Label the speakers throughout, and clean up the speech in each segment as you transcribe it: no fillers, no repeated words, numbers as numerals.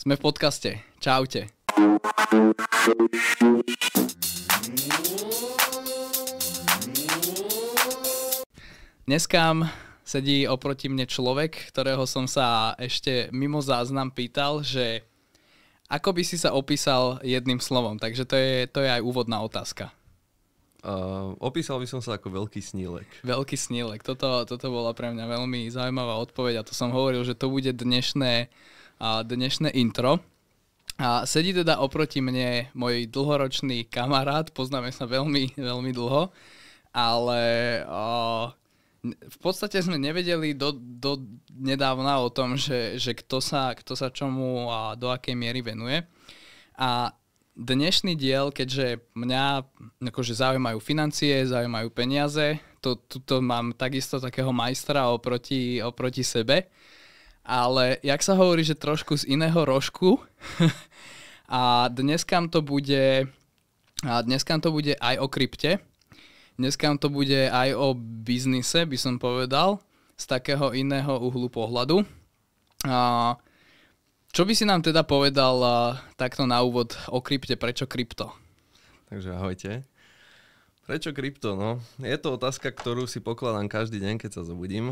Speaker 1: Sme v podcaste. Čaute. Dneska sedí oproti mne človek, ktorého som sa ešte mimo záznam pýtal, že ako by si sa opísal jedným slovom. Takže to je aj úvodná otázka.
Speaker 2: Opísal by som sa ako veľký snílek.
Speaker 1: Veľký snílek. Toto bola pre mňa veľmi zaujímavá odpoveď a to som hovoril, že to bude dnešné intro. A sedí teda oproti mne môj dlhoročný kamarát, poznáme sa veľmi, veľmi dlho, ale v podstate sme nevedeli do nedávna o tom, že kto sa čomu a do akej miery venuje. A dnešný diel, keďže mňa akože zaujímajú financie, zaujímajú peniaze, tuto mám takisto takého majstra oproti sebe, ale jak sa hovorí, že trošku z iného rožku a dneska to bude aj o krypte, dneska to bude aj o biznise, by som povedal, z takého iného uhlu pohľadu. Čo by si nám teda povedal takto na úvod o krypte, prečo krypto?
Speaker 2: Takže ahojte. Prečo krypto? No, je to otázka, ktorú si pokladám každý deň, keď sa zobudím.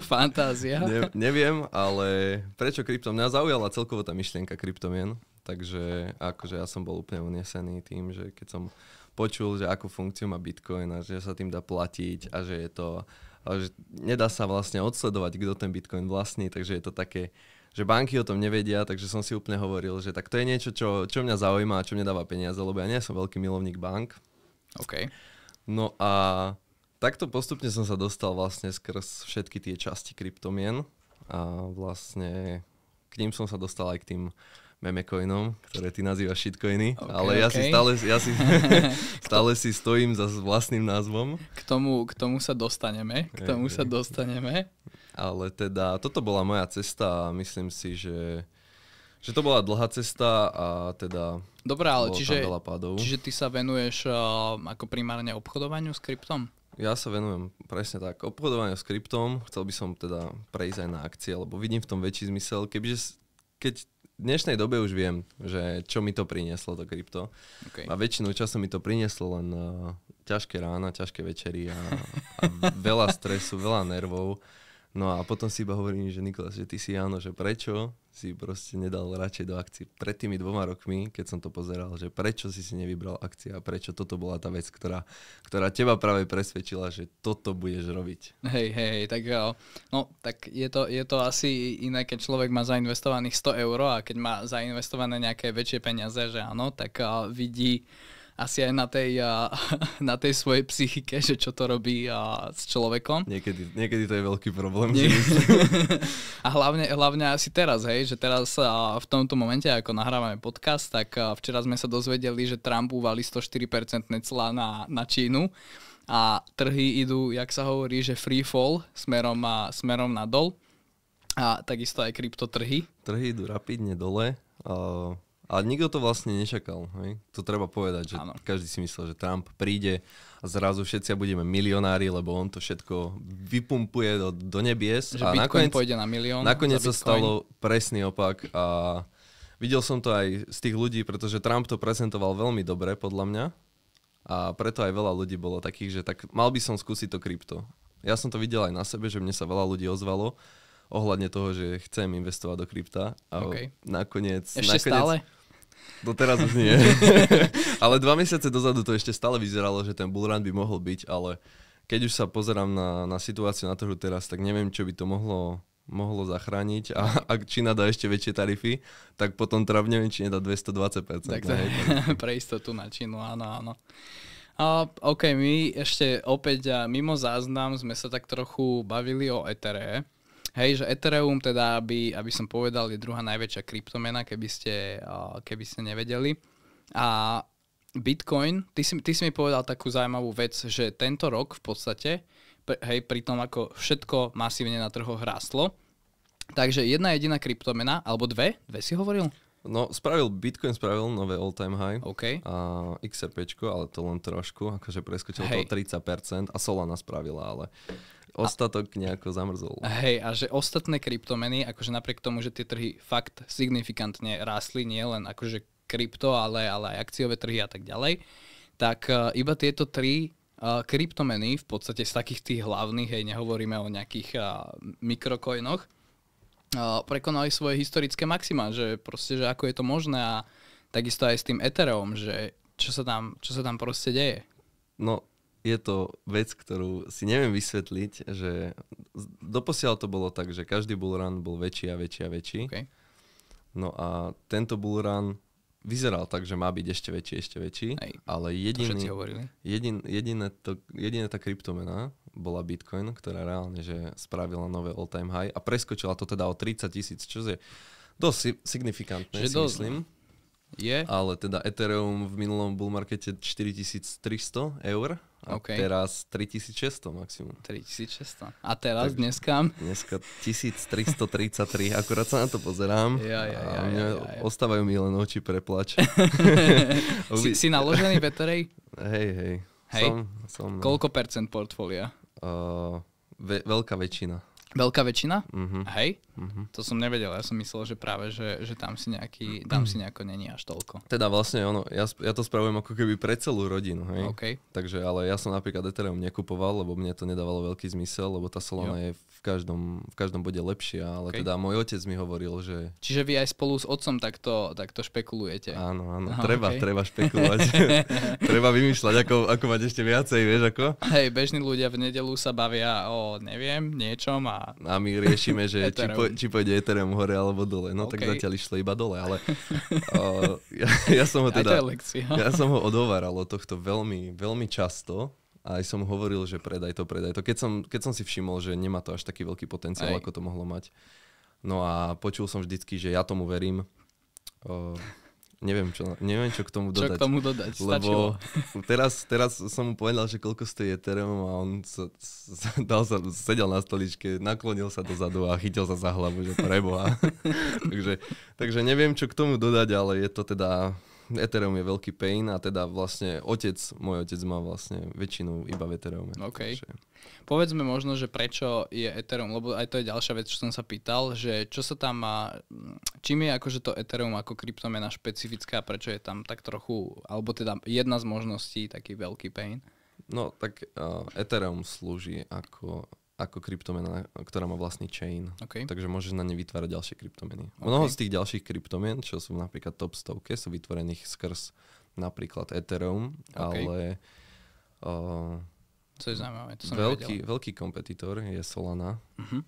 Speaker 1: Fantázia.
Speaker 2: Neviem, ale prečo krypto? Mňa zaujala celkovo tá myšlienka kryptomien, takže akože ja som bol úplne unesený tým, že keď som počul, že akú funkciu má Bitcoin a že sa tým dá platiť a že je to, že nedá sa vlastne odsledovať, kto ten Bitcoin vlastní, takže je to také, že banky o tom nevedia, takže som si úplne hovoril, že tak to je niečo, čo mňa zaujíma a čo mne dáva peniaze, lebo ja nie som veľký milovník bank.
Speaker 1: OK.
Speaker 2: No a takto postupne som sa dostal vlastne skrz všetky tie časti kryptomien a vlastne k ním som sa dostal aj k tým memecoinom, ktoré ty nazývaš shitcoiny, okay, ale ja si stále si stojím za vlastným názvom.
Speaker 1: K tomu sa dostaneme,
Speaker 2: Ale teda toto bola moja cesta a myslím si, že to bola dlhá cesta a teda
Speaker 1: dobre, ale
Speaker 2: veľa pádov.
Speaker 1: Čiže ty sa venuješ ako primárne obchodovaniu s kryptom?
Speaker 2: Ja sa venujem presne tak, obchodovaniu s kryptom. Chcel by som teda prejsť aj na akcie, lebo vidím v tom väčší zmysel. Keď v dnešnej dobe už viem, že čo mi to prinieslo, to krypto. Okay. A väčšinu času mi to prinieslo len ťažké rána, ťažké večery a veľa stresu, veľa nervov. No a potom si iba hovorím, že Nikolas, že ty si áno, že prečo si proste nedal radšej do akcií pred tými 2 rokmi, keď som to pozeral, že prečo si nevybral akcie a prečo toto bola tá vec, ktorá teba práve presvedčila, že toto budeš robiť.
Speaker 1: Hej, tak no, tak je to asi iné, keď človek má zainvestovaných 100 eur a keď má zainvestované nejaké väčšie peniaze, že áno, tak vidí asi aj na tej svojej psychike, že čo to robí s človekom.
Speaker 2: Niekedy to je veľký problém.
Speaker 1: A hlavne asi teraz, hej, že teraz v tomto momente, ako nahrávame podcast, tak včera sme sa dozvedeli, že Trump uvali 104% clá na Čínu a trhy idú, jak sa hovorí, že free fall smerom nadol a takisto aj kryptotrhy.
Speaker 2: Trhy idú rapidne dole. Ale nikto to vlastne nečakal. Hej? To treba povedať, že áno. Každý si myslel, že Trump príde a zrazu všetci budeme milionári, lebo on to všetko vypumpuje do nebies.
Speaker 1: Že a Bitcoin pôjde na milión.
Speaker 2: Nakoniec sa stalo presný opak a videl som to aj z tých ľudí, pretože Trump to prezentoval veľmi dobre podľa mňa a preto aj veľa ľudí bolo takých, že tak mal by som skúsiť to krypto. Ja som to videl aj na sebe, že mne sa veľa ľudí ozvalo ohľadne toho, že chcem investovať do krypta a nakoniec...
Speaker 1: Stále?
Speaker 2: Doteraz už nie. Ale 2 mesiace dozadu to ešte stále vyzeralo, že ten bullrun by mohol byť, ale keď už sa pozerám na situáciu na trhu teraz, tak neviem, čo by to mohlo zachrániť a ak Čína dá ešte väčšie tarify, tak potom teda neviem, či nedá 220%.
Speaker 1: Tak to pre istotu na Čínu, áno. OK, my ešte opäť mimo záznam sme sa tak trochu bavili o Ethere. Hej, že Ethereum teda, aby som povedal, je druhá najväčšia kryptomena, keby ste nevedeli. A Bitcoin, ty si mi povedal takú zaujímavú vec, že tento rok v podstate, hej, pri tom ako všetko masívne na trhoch rástlo, takže jedna jediná kryptomena, alebo dve si hovoril?
Speaker 2: No, Bitcoin spravil nové all-time high a XRPčko, ale to len trošku, akože preskočilo to 30% a Solana spravila, ale Ostatok nejako zamrzol.
Speaker 1: Hej, a že ostatné kryptomeny, akože napriek tomu, že tie trhy fakt signifikantne rástli, nie len akože krypto, ale aj akciové trhy a tak ďalej, tak iba tieto tri kryptomeny, v podstate z takých tých hlavných, hej, nehovoríme o nejakých mikrocoinoch, prekonali svoje historické maxima, že proste, že ako je to možné a takisto aj s tým Ethereum, že čo sa tam proste deje.
Speaker 2: No, je to vec, ktorú si neviem vysvetliť, že doposiaľ to bolo tak, že každý bullrun bol väčší a väčší a väčší.
Speaker 1: Okay.
Speaker 2: No a tento bullrun vyzeral tak, že má byť ešte väčší,
Speaker 1: hej,
Speaker 2: ale jediná tá kryptomena bola Bitcoin, ktorá reálne že spravila nové all-time high a preskočila to teda o 30 000, čo je dosť signifikantné, že si myslím.
Speaker 1: Je.
Speaker 2: Ale teda Ethereum v minulom bull markete 4300 eur a teraz 3600 maximum.
Speaker 1: 3600. A teraz dneska?
Speaker 2: Dneska 1333, akurát sa na to pozerám. Ostávajú mi len oči pre plač.
Speaker 1: si naložený v Etherej?
Speaker 2: Hej. Som.
Speaker 1: Koľko percent portfólia?
Speaker 2: Veľká väčšina.
Speaker 1: Veľká väčšina?
Speaker 2: Uh-huh.
Speaker 1: Hej? Uh-huh. To som nevedel, ja som myslel, že práve, že tam si nejako není až toľko.
Speaker 2: Teda vlastne ja to spravujem ako keby pre celú rodinu, hej?
Speaker 1: Okay.
Speaker 2: Takže, ale ja som napríklad Ethereum nekupoval, lebo mne to nedávalo veľký zmysel, lebo tá Solana je v každom bode lepšia, ale teda môj otec mi hovoril, že...
Speaker 1: Čiže vy aj spolu s otcom takto špekulujete.
Speaker 2: Áno, treba špekulovať. Treba vymýšľať, ako mať ešte viacej, vieš ako?
Speaker 1: Hej, bežní ľudia v nedeľu sa bavia o, niečom a
Speaker 2: my riešime, že či pôjde Ethereum hore alebo dole. No tak zatiaľ išlo iba dole, ale ja som ho teda... Ja som ho odováral od tohto veľmi, veľmi často. A aj som hovoril, že predaj to. Keď som si všimol, že nemá to až taký veľký potenciál, ako to mohlo mať. No a počul som vždycky, že ja tomu verím. Neviem, čo k tomu dodať.
Speaker 1: Čo k tomu dodať?
Speaker 2: Lebo teraz som mu povedal, že koľko stojí Ethereum a on sedel na stoličke, naklonil sa dozadu a chytil sa za hlavu, že preboha. takže neviem, čo k tomu dodať, ale je to teda... Ethereum je veľký pain a teda vlastne môj otec má vlastne väčšinu iba v Ethereume.
Speaker 1: Okay. Povedzme možno, že prečo je Ethereum, lebo aj to je ďalšia vec, čo som sa pýtal, že čo sa tam má, čím je akože to Ethereum ako kryptomena špecifická, prečo je tam tak trochu, alebo teda jedna z možností taký veľký pain? No
Speaker 2: tak Ethereum slúži ako kryptomena, ktorá má vlastný chain. Okay. Takže môžeš na ne vytvárať ďalšie kryptomeny. Okay. Mnoho z tých ďalších kryptomien, čo sú napríklad top 100, sú vytvorených skrz napríklad Ethereum, ale
Speaker 1: co je zaujímavé, to som
Speaker 2: veľký kompetitor je Solana. Uh-huh.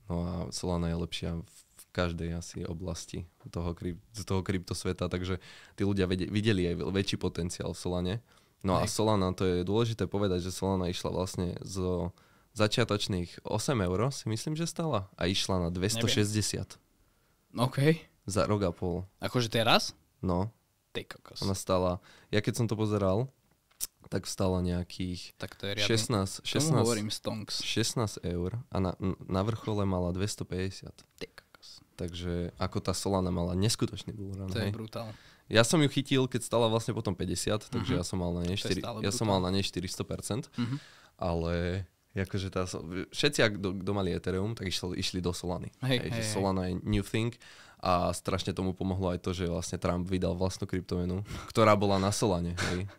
Speaker 2: No a Solana je lepšia v každej asi oblasti toho kryptosveta, takže tí ľudia videli aj väčší potenciál v Solane. No a Solana, to je dôležité povedať, že Solana išla vlastne zo začiatočných 8 eur si myslím, že stala a išla na 260.
Speaker 1: OK.
Speaker 2: Za rok a pol.
Speaker 1: Akože teraz?
Speaker 2: No.
Speaker 1: Ty kokos.
Speaker 2: Ona stala, ja keď som to pozeral, tak stala nejakých
Speaker 1: tak to je
Speaker 2: 16 eur a na vrchole mala 250.
Speaker 1: Ty kokos.
Speaker 2: Takže ako tá Solana mala neskutočný bullrun.
Speaker 1: To je brutál.
Speaker 2: Ja som ju chytil, keď stala vlastne potom 50, takže ja som mal na nej 400%, ale akože všetci, kto mali Ethereum, tak išli do Solany. Hej. Solana je new thing a strašne tomu pomohlo aj to, že vlastne Trump vydal vlastnú kryptomenu, ktorá bola na Solane. Hej.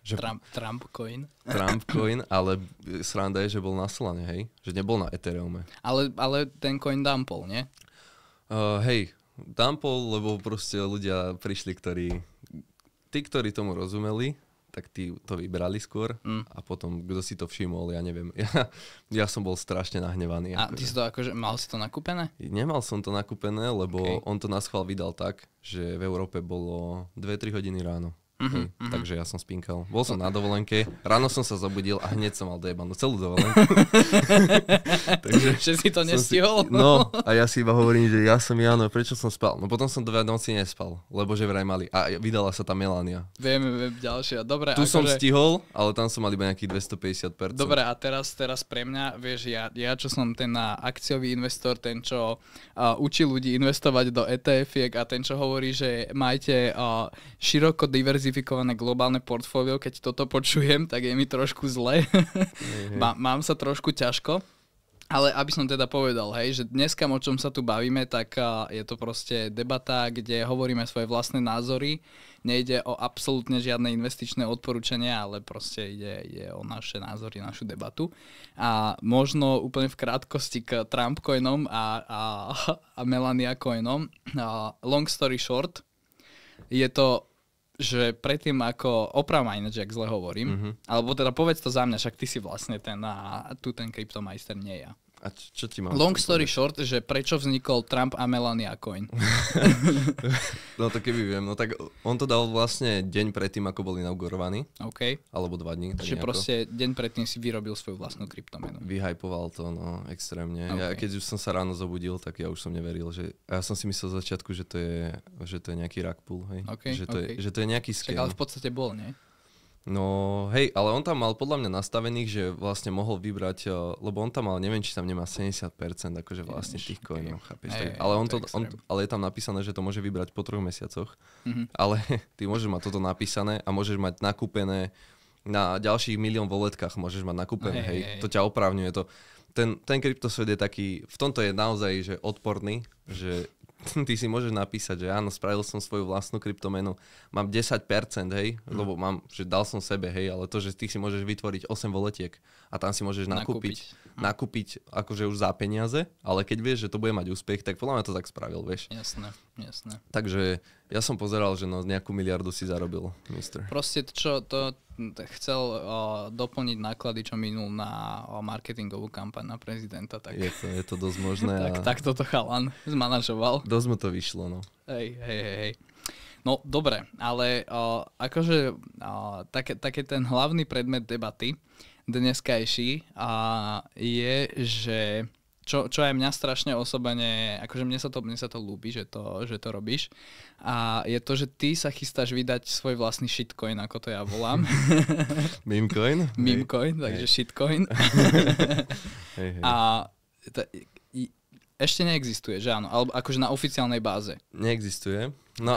Speaker 1: Trump coin.
Speaker 2: Trump coin, ale sranda je, že bol na Solane, hej. Že nebol na Ethereume.
Speaker 1: Ale ten coin dumpol, nie?
Speaker 2: Dumpol, lebo proste ľudia prišli, ktorí tomu rozumeli, tak tí to vybrali skôr a potom, kto si to všimol, ja neviem. Ja som bol strašne nahnevaný.
Speaker 1: A ty si to akože, mal si to nakúpené?
Speaker 2: Nemal som to nakúpené, lebo on to na schvál vydal tak, že v Európe bolo 2-3 hodiny ráno. Takže ja som spinkal. Bol som na dovolenke, ráno som sa zobudil a hneď som mal dojebanú celú dovolenku.
Speaker 1: Takže si to nestihol?
Speaker 2: No a ja si iba hovorím, že ja som Jano, prečo som spal? No potom som 2 noci nespal, lebo že vraj mali. A vydala sa tá Melania.
Speaker 1: Viem, ďalšia. Dobre,
Speaker 2: tu som stihol, ale tam som mal iba nejakých 250%.
Speaker 1: Dobre, a teraz pre mňa, vieš, ja čo som ten akciový investor, ten, čo učí ľudí investovať do ETF-iek a ten, čo hovorí, že majte široko diverzifikované globálne portfólio, keď toto počujem, tak je mi trošku zle. Mám sa trošku ťažko. Ale aby som teda povedal, hej, že dneska, o čom sa tu bavíme, tak je to proste debata, kde hovoríme svoje vlastné názory. Nejde o absolútne žiadne investičné odporúčania, ale proste ide o naše názory, našu debatu. A možno úplne v krátkosti k Trump coinom a Melania coinom. Long story short, je to, že predtým ako oprav ma ináč, ak zle hovorím, alebo teda povedz to za mňa, však ty si vlastne ten kryptomajster, nie ja.
Speaker 2: A čo ti mám?
Speaker 1: Long story short, že prečo vznikol Trump a Melania coin?
Speaker 2: No to keby viem, no tak on to dal vlastne deň predtým, ako bol inaugurovaný.
Speaker 1: OK.
Speaker 2: Alebo 2 dní.
Speaker 1: Čiže proste deň predtým si vyrobil svoju vlastnú kryptomenu.
Speaker 2: Vyhypoval to, no, extrémne.
Speaker 1: Okay.
Speaker 2: Ja keď už som sa ráno zobudil, tak ja už som neveril, že... Ja som si myslel z začiatku, že to je nejaký rug pull, hej?
Speaker 1: Okay,
Speaker 2: že to je nejaký scam.
Speaker 1: Však ale v podstate bol, nie?
Speaker 2: No hej, ale on tam mal podľa mňa nastavených, že vlastne mohol vybrať, lebo on tam mal, neviem, či tam nemá 70% akože vlastne tých coinov, chápeš? Ale je tam napísané, že to môže vybrať po 3 mesiacoch, ale ty môžeš mať toto napísané a môžeš mať nakúpené na ďalších 1 000 000 voletkách, môžeš mať nakúpené, hej. To ťa oprávňuje to. Ten kryptosvet je taký, v tomto je naozaj že odporný, že ty si môžeš napísať, že áno, spravil som svoju vlastnú kryptomenu, mám 10%, hej, lebo že dal som sebe, hej, ale to, že ty si môžeš vytvoriť 8 voletiek a tam si môžeš nakúpiť akože už za peniaze, ale keď vieš, že to bude mať úspech, tak podľa mňa to tak spravil, vieš.
Speaker 1: Jasné.
Speaker 2: Takže ja som pozeral, že no nejakú miliardu si zarobil, mister.
Speaker 1: Proste to chcel doplniť náklady, čo minul na marketingovú kampaň na prezidenta. Tak...
Speaker 2: Je to dosť možné.
Speaker 1: tak toto chalan zmanažoval.
Speaker 2: Dosť mu to vyšlo, no.
Speaker 1: Hej. No, dobre, ale akože také ten hlavný predmet debaty dneskajší je, že čo aj mňa strašne osobene, akože mne sa to ľúbi, že to robíš. A je to, že ty sa chystáš vydať svoj vlastný shitcoin, ako to ja volám.
Speaker 2: Memecoin?
Speaker 1: Memecoin, takže shitcoin.
Speaker 2: Hej.
Speaker 1: A ešte neexistuje, že áno? Alebo akože na oficiálnej báze.
Speaker 2: Neexistuje. No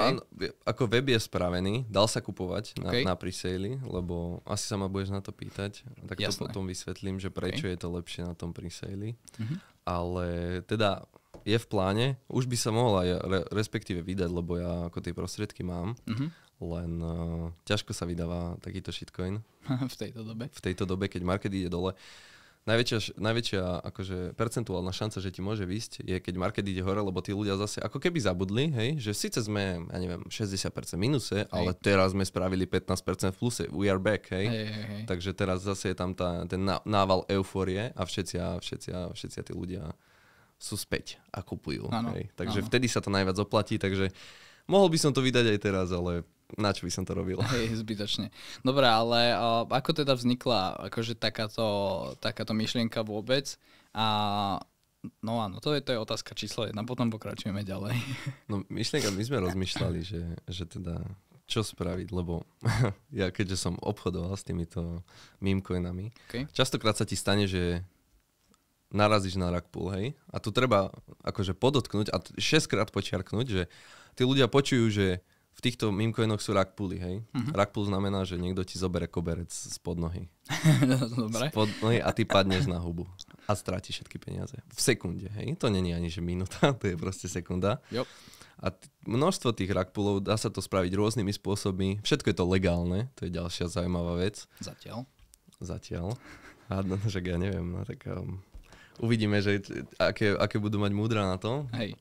Speaker 2: ako web je spravený, dal sa kupovať na presale, lebo asi sa ma budeš na to pýtať. Tak to potom vysvetlím, že prečo je to lepšie na tom presale. Ale teda je v pláne, už by sa mohla respektíve vydať, lebo ja ako tie prostriedky mám, len ťažko sa vydáva takýto shitcoin.
Speaker 1: V tejto dobe,
Speaker 2: keď market ide dole. Najväčšia akože percentuálna šanca, že ti môže výsť, je keď market ide hore, lebo tí ľudia zase ako keby zabudli, hej, že síce sme, ja neviem, 60% minuse, ale teraz sme spravili 15% v pluse, we are back, hej. Takže teraz zase je tam ten nával eufórie a všetci tí ľudia sú späť a kupujú, hej. Takže vtedy sa to najviac oplatí, takže mohol by som to vydať aj teraz, ale na čo by som to robil?
Speaker 1: Hej, zbytočne. Dobre, ale ako teda vznikla akože takáto myšlienka vôbec? No áno, to je otázka číslo 1, potom pokračujeme ďalej.
Speaker 2: No myšlienka, my sme rozmýšľali, že teda čo spraviť, lebo ja keďže som obchodoval s týmito memecoinami, častokrát sa ti stane, že narazíš na rug pull, hej? A tu treba akože podotknúť a 6-krát počiarknúť, že tí ľudia počujú, že v týchto memecoinoch sú rug pully, hej? Rug pull znamená, že niekto ti zobere koberec spod nohy.
Speaker 1: Dobre.
Speaker 2: Spod nohy a ty padneš na hubu. A strátiš všetky peniaze. V sekunde, hej? To není ani že minúta, to je proste sekunda.
Speaker 1: Yep.
Speaker 2: A množstvo tých rug pullov, dá sa to spraviť rôznymi spôsobmi. Všetko je to legálne, to je ďalšia zaujímavá vec. Zatiaľ. A no, však ja neviem, no tak uvidíme, že aké budú mať múdra na to.
Speaker 1: Hej.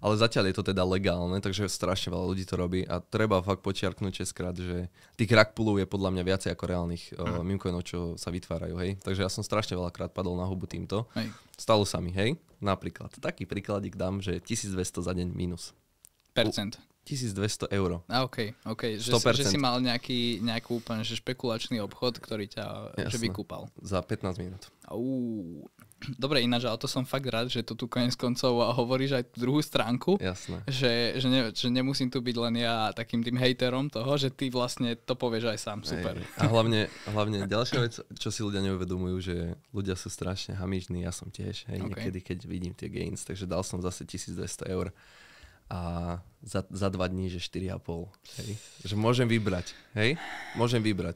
Speaker 2: Ale zatiaľ je to teda legálne, takže strašne veľa ľudí to robí a treba fakt počiarknúť 6-krát, že tých rug pullov je podľa mňa viacej ako reálnych memecoinov, čo sa vytvárajú, hej. Takže ja som strašne veľakrát padol na hubu týmto.
Speaker 1: Hej.
Speaker 2: Stalo sa mi, hej. Napríklad, taký príkladík dám, že 1200 za deň minus.
Speaker 1: Percent.
Speaker 2: 1200 eur.
Speaker 1: OK. Že si mal nejakú úplne špekulačný obchod, ktorý ťa vykúpal.
Speaker 2: Za 15 minút.
Speaker 1: Dobre, ináč, ale to som fakt rád, že to tu koniec koncov hovoríš aj tú druhú stránku.
Speaker 2: Jasné.
Speaker 1: Že nemusím tu byť len ja takým tým hejterom toho, že ty vlastne to povieš aj sám. Super.
Speaker 2: A hlavne ďalšia vec, čo si ľudia neuvedomujú, že ľudia sú strašne hamižní, ja som tiež, hej, niekedy, keď vidím tie gains, takže dal som zase 1200 eur a za 2 dní, že 4,5, hej. Že môžem vybrať, hej.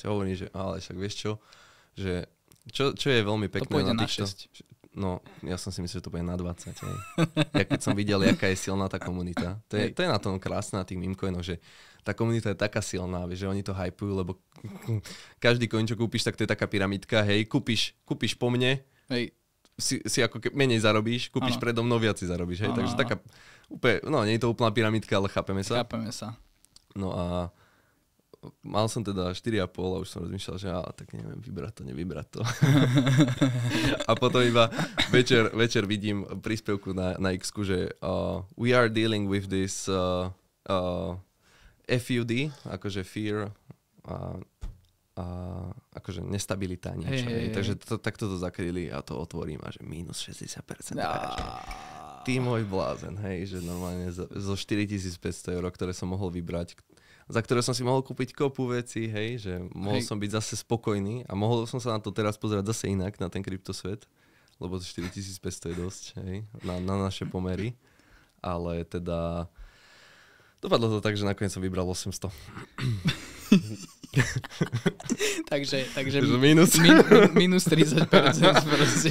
Speaker 2: Hovorím, že ale však vieš čo, že čo je veľmi pekné
Speaker 1: to pôjde
Speaker 2: na
Speaker 1: týchto...
Speaker 2: No, ja som si myslel, že to bude na 20. Hej. Ja keď som videl, aká je silná tá komunita, to je na tom krásne na tých meme-coinoch, že tá komunita je taká silná, vieš, že oni to hypujú, lebo každý coin, čo kúpiš, tak to je taká pyramidka, hej, kúpiš po mne, hej, si ako menej zarobíš, kúpiš predo mnou, viac si zarobíš, hej, takže taká úplne, no nie je to úplná pyramidka, ale chápeme sa. No a mal som teda 4,5 a už som rozmýšľal, že tak neviem, nevybrať to. A potom iba večer vidím príspevku na X-ku, že we are dealing with this FUD, akože fear a akože nestabilita niečo. Takže takto to zakryli a to otvorím a že minus 60%. Ty môj blázen, hej, že normálne zo 4,500 €, ktoré som mohol vybrať, za ktoré som si mohol kúpiť kopu veci, hej, že mohol som byť zase spokojný a mohol som sa na to teraz pozerať zase inak, na ten kryptosvet, lebo 4,500 je dosť, hej, na naše pomery, ale teda dopadlo to tak, že nakoniec som vybral 800.
Speaker 1: takže minus 30%.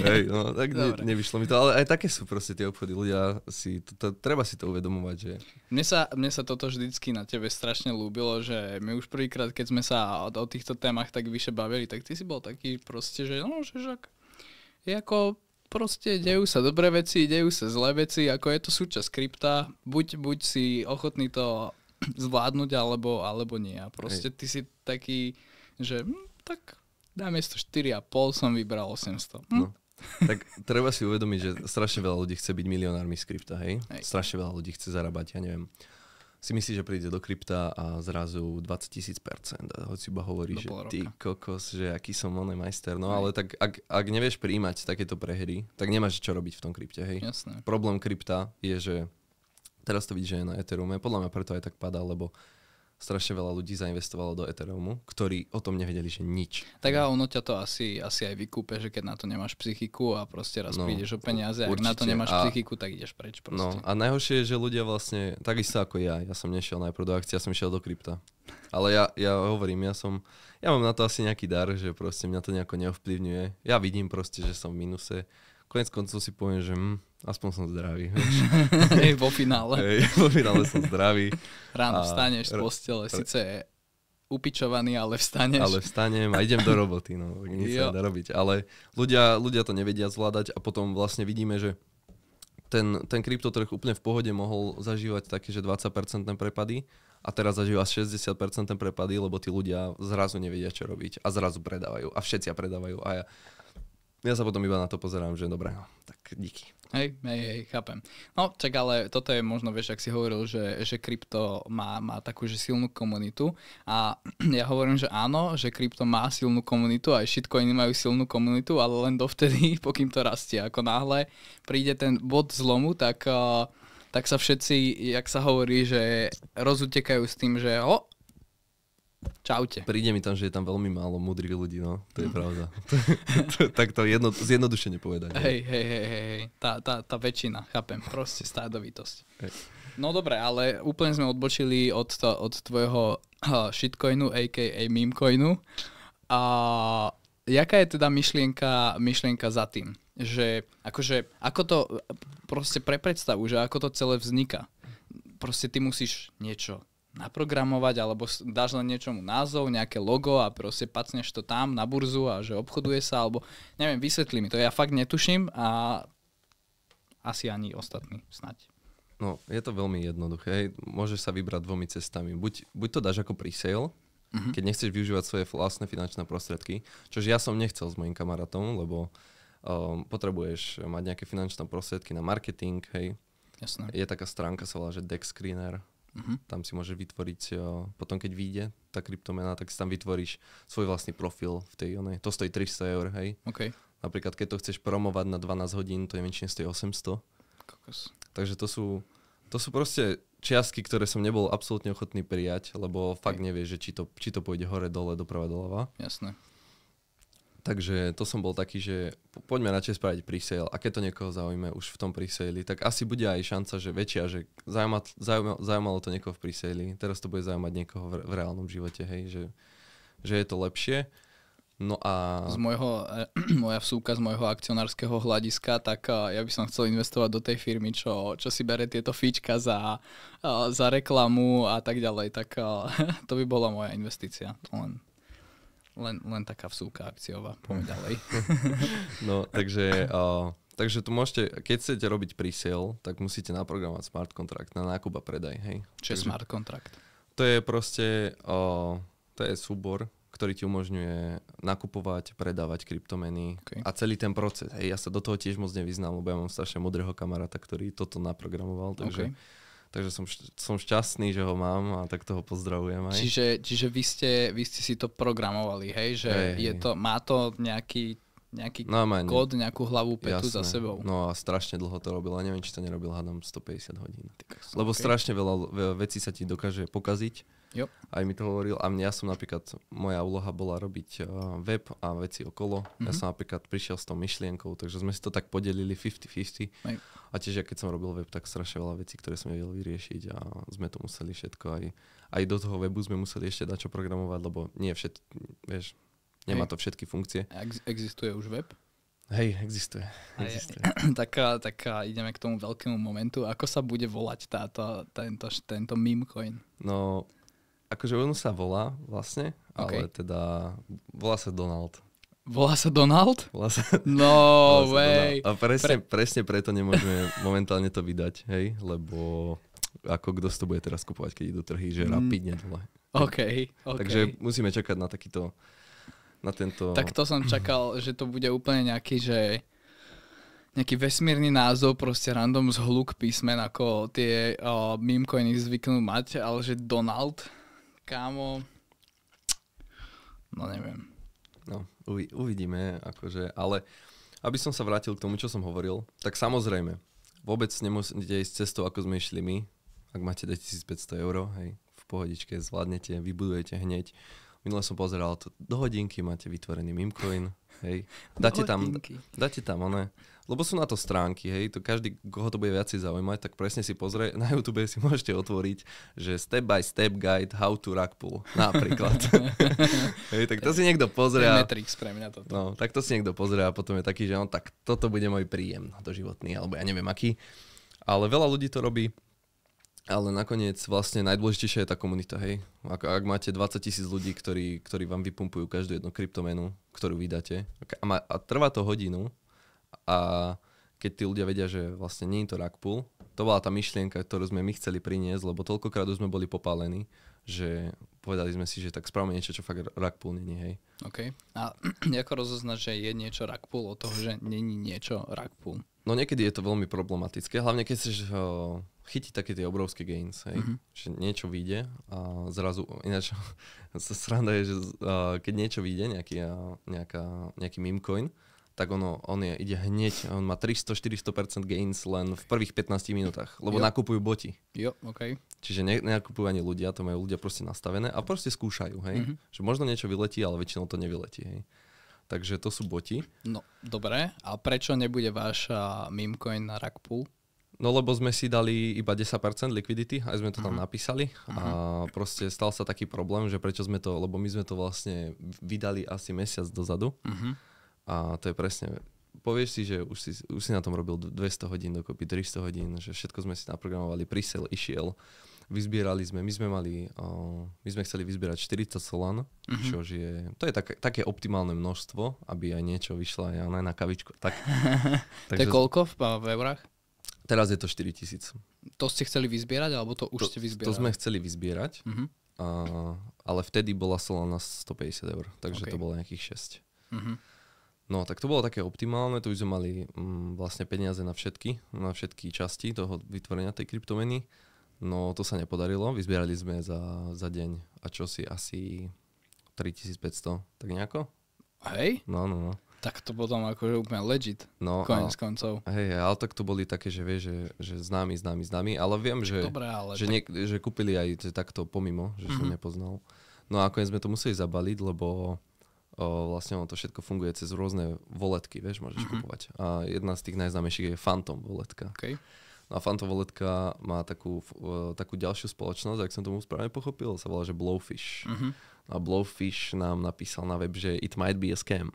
Speaker 2: Hej, no, tak nevyšlo mi to, ale aj také sú proste tie obchody. Ľudia treba si to uvedomovať, že...
Speaker 1: Mne sa toto vždycky na tebe strašne ľúbilo, že my už prvýkrát, keď sme sa o týchto témach tak vyššie bavili, tak ty si bol taký proste, že no, že žak, je ako proste dejú sa dobré veci, dejú sa zlé veci, ako je to súčasť krypta, buď si ochotný to zvládnuť, alebo nie. A proste ty si taký, že tak dáme to 4,5, som vybral 800.
Speaker 2: No. Tak treba si uvedomiť, že strašne veľa ľudí chce byť milionármi z krypta, hej? Strašne veľa ľudí chce zarábať, ja neviem. Si myslí, že príde do krypta a zrazu 20,000%. A hoď si iba hovorí, že ty kokos, že aký som majster. No ale tak ak nevieš prijímať takéto prehry, tak nemáš čo robiť v tom krypte, hej?
Speaker 1: Jasné.
Speaker 2: Problém krypta je, že teraz to vidíš, že je na Ethereume. Podľa mňa preto aj tak padá, lebo strašne veľa ľudí zainvestovalo do Ethereumu, ktorí o tom nevedeli, že nič.
Speaker 1: Tak a ono ťa to asi aj vykúpe, že keď na to nemáš psychiku a proste raz prídeš o peniaze, ak na to nemáš psychiku, tak ideš preč proste.
Speaker 2: No a najhoršie je, že ľudia vlastne, takisto ako ja som nešiel najprv do akcie, ja som išiel do krypta. Ale ja hovorím, ja mám na to asi nejaký dar, že proste mňa to nejako neovplyvňuje. Ja vidím proste, že som v mínuse. Konec koncov si poviem, že aspoň som zdravý.
Speaker 1: Vo finále.
Speaker 2: Vo finále som zdravý.
Speaker 1: Ráno vstaneš z postele, síce upičovaný, ale vstaneš.
Speaker 2: Ale vstanem a idem do roboty, no, nič sa nedá robiť. Ale ľudia to nevedia zvládať a potom vlastne vidíme, že ten kryptotrh úplne v pohode mohol zažívať také, že 20% prepady a teraz zažíva 60% prepady, lebo tí ľudia zrazu nevedia, čo robiť a zrazu predávajú a všetci predávajú a ja sa potom iba na to pozerám, že dobre, no, tak díky.
Speaker 1: Hej, chápem. No, čak ale toto je možno, vieš, ak si hovoril, že krypto má takú že silnú komunitu a ja hovorím, že áno, že krypto má silnú komunitu, aj shitcoiny majú silnú komunitu, ale len dovtedy, pokým to rastie. Ako náhle príde ten bod zlomu, tak sa všetci, jak sa hovorí, že rozutekajú s tým, že čaute.
Speaker 2: Príde mi tam, že je tam veľmi málo múdrych ľudí, no. To je pravda. Tak to zjednodušene povedať.
Speaker 1: Hej. Tá väčšina, chápem. Proste stádovitosť. No dobre, ale úplne sme odbočili od tvojho shitcoinu, a.k.a. memecoinu. A jaká je teda myšlienka za tým? Že akože, ako to proste pre predstavu, že ako to celé vzniká. Proste ty musíš niečo naprogramovať, alebo dáš len niečomu názov, nejaké logo a proste pacneš to tam na burzu a že obchoduje sa, alebo neviem, vysvetli mi to. Ja fakt netuším a asi ani ostatní snať.
Speaker 2: No, je to veľmi jednoduché. Môžeš sa vybrať dvomi cestami. Buď to dáš ako pre-sale, keď nechceš využívať svoje vlastné finančné prostriedky, čože ja som nechcel s mojím kamarátom, lebo potrebuješ mať nejaké finančné prostriedky na marketing, hej.
Speaker 1: Jasné.
Speaker 2: Je taká stránka, sa volá, že Dex Screener. Tam si môžeš vytvoriť, potom keď vyjde tá kryptomena, tak si tam vytvoríš svoj vlastný profil v tej onej. To stojí 300 €, hej.
Speaker 1: Okay.
Speaker 2: Napríklad, keď to chceš promovať na 12 hodín, to nemenšine stojí 800.
Speaker 1: Kokos.
Speaker 2: Takže to sú proste čiastky, ktoré som nebol absolútne ochotný prijať, lebo fakt nevieš, že či to pôjde hore, dole, doprava, doľava.
Speaker 1: Jasné.
Speaker 2: Takže to som bol taký, že poďme radšej spraviť pre-sale a keď to niekoho zaujíme už v tom pre-sale, tak asi bude aj šanca, že väčšia, že zaujímalo to niekoho v pre-sale, teraz to bude zaujímať niekoho v reálnom živote, hej, že je to lepšie. No a...
Speaker 1: Moja vsúka z môjho akcionárskeho hľadiska, tak ja by som chcel investovať do tej firmy, čo si bere tieto fíčka za reklamu a tak ďalej, tak to by bola moja investícia. Len taká vsúka akciová, poďme ďalej.
Speaker 2: No, takže tu môžete, keď chcete robiť pre-sale, tak musíte naprogramovať smart contract na nákup a predaj, hej.
Speaker 1: Čo je smart contract?
Speaker 2: To je proste, to je súbor, ktorý ti umožňuje nakupovať, predávať kryptomeny a celý ten proces. Hej, ja sa do toho tiež moc nevyznám, lebo ja mám strašne múdreho kamaráta, ktorý toto naprogramoval, takže som šťastný, že ho mám a tak toho pozdravujem aj.
Speaker 1: Čiže vy ste si to programovali, hej? Že má to nejaký kód, nejakú hlavu petu za sebou.
Speaker 2: No a strašne dlho to robil, a neviem, či to nerobil, hádam 150 hodín. Lebo strašne veľa vecí sa ti dokáže pokaziť.
Speaker 1: Jo.
Speaker 2: Aj mi to hovoril. A ja som napríklad, moja úloha bola robiť web a veci okolo. Ja som napríklad prišiel s tou myšlienkou, takže sme si to tak podelili 50-50. A tiež, keď som robil web, tak strašne veľa vecí, ktoré som vedel vyriešiť a sme to museli všetko. Aj do toho webu sme museli ešte dať čo programovať, lebo nie vieš, nemá to všetky funkcie.
Speaker 1: Existuje už web?
Speaker 2: Hej, existuje.
Speaker 1: Tak ideme k tomu veľkému momentu. Ako sa bude volať tento meme coin?
Speaker 2: No, akože on sa volá vlastne, ale teda volá sa Donald.
Speaker 1: Volá sa Donald? No way.
Speaker 2: A presne preto nemôžeme momentálne to vydať, hej, lebo ako kto si to bude teraz kupovať, keď idú trhy, že rapidne dole.
Speaker 1: OK.
Speaker 2: Takže musíme čakať na tento...
Speaker 1: Tak to som čakal, že to bude úplne nejaký vesmírny názov, proste random zhluk písmen, ako tie meme coiny zvyknú mať, ale že Donald, kámo, no neviem.
Speaker 2: No, uvidíme, akože, ale aby som sa vrátil k tomu, čo som hovoril, tak samozrejme, vôbec nemusíte ísť cestou, ako sme išli my, ak máte 2500 €, hej, v pohodičke zvládnete, vybudujete hneď. Minule som pozeral, do hodinky máte vytvorený meme coin, hej. Dáte tam oné, lebo sú na to stránky, hej, to každý, koho to bude viacej zaujímať, tak presne si pozrie, na YouTube si môžete otvoriť, že step by step guide how to rug pull, napríklad. Hej, tak to si niekto pozrie.
Speaker 1: Matrix pre mňa toto.
Speaker 2: No, tak to si niekto pozrie a potom je taký, že tak toto bude môj príjem doživotný, alebo ja neviem aký. Ale veľa ľudí to robí. Ale nakoniec vlastne najdôležitejšia je tá komunita, hej. Ak máte 20 000 ľudí, ktorí vám vypumpujú každú jednu kryptomenu, ktorú vydáte, a trvá to hodinu, a keď tí ľudia vedia, že vlastne nie je to rug pull, to bola tá myšlienka, ktorú sme my chceli priniesť, lebo toľkokrát už sme boli popálení, že povedali sme si, že tak spravme niečo, čo fakt rug pull není, hej. OK.
Speaker 1: A ako rozoznať, že je niečo rug pull od toho, že není niečo rug pull?
Speaker 2: No niekedy je to veľmi problematické, hlavne keď chceš chytiť také tie obrovské gains, hej? Že niečo vyjde a zrazu, ináč sranda je, že keď niečo vyjde, nejaký meme coin, tak ide hneď, on má 300-400% gains len v prvých 15 minútach, lebo nakupujú boti.
Speaker 1: Jo, OK.
Speaker 2: Čiže nenakupujú ani ľudia, to majú ľudia proste nastavené a proste skúšajú, hej? Že možno niečo vyletí, ale väčšinou to nevyletí, hej? Takže to sú boti.
Speaker 1: No, dobre. A prečo nebude váš meme coin na rug pull?
Speaker 2: No, lebo sme si dali iba 10% liquidity, aj sme to tam napísali a proste stal sa taký problém, že prečo sme to, lebo my sme to vlastne vydali asi mesiac dozadu a to je presne, povieš si, že už si na tom robil 200 hodín dokopy, 300 hodín, že všetko sme si naprogramovali, pre-sale išiel, vyzbierali sme, my sme chceli vyzbierať 40 Solana, čož je, to je také optimálne množstvo, aby aj niečo vyšlo aj na kavičku. Tak,
Speaker 1: to je koľko v eurách?
Speaker 2: Teraz je to 4000.
Speaker 1: To ste chceli vyzbierať, alebo to už ste vyzbierali?
Speaker 2: To sme chceli vyzbierať, ale vtedy bola Solana 150 €, takže to bolo nejakých 6. No, tak to bolo také optimálne, tu sme mali vlastne peniaze na všetky časti toho vytvorenia tej kryptomeny. No, to sa nepodarilo, vyzbierali sme za deň a čosi asi 3500, tak nejako.
Speaker 1: Hej?
Speaker 2: No.
Speaker 1: Tak to potom akože úplne legit, koniec koncov.
Speaker 2: Hej, ale tak to boli také, že vieš, že známi, ale viem, že,
Speaker 1: dobre, ale
Speaker 2: že kúpili aj takto pomimo, že som nepoznal. No a nakoniec sme to museli zabaliť, lebo vlastne to všetko funguje cez rôzne voletky, vieš, môžeš kupovať. A jedna z tých najznámejších je Phantom voletka.
Speaker 1: Okay.
Speaker 2: A Fantovoletka má takú ďalšiu spoločnosť, ak som tomu správne pochopil, sa volá, že Blowfish. A Blowfish nám napísal na web, že it might be a scam.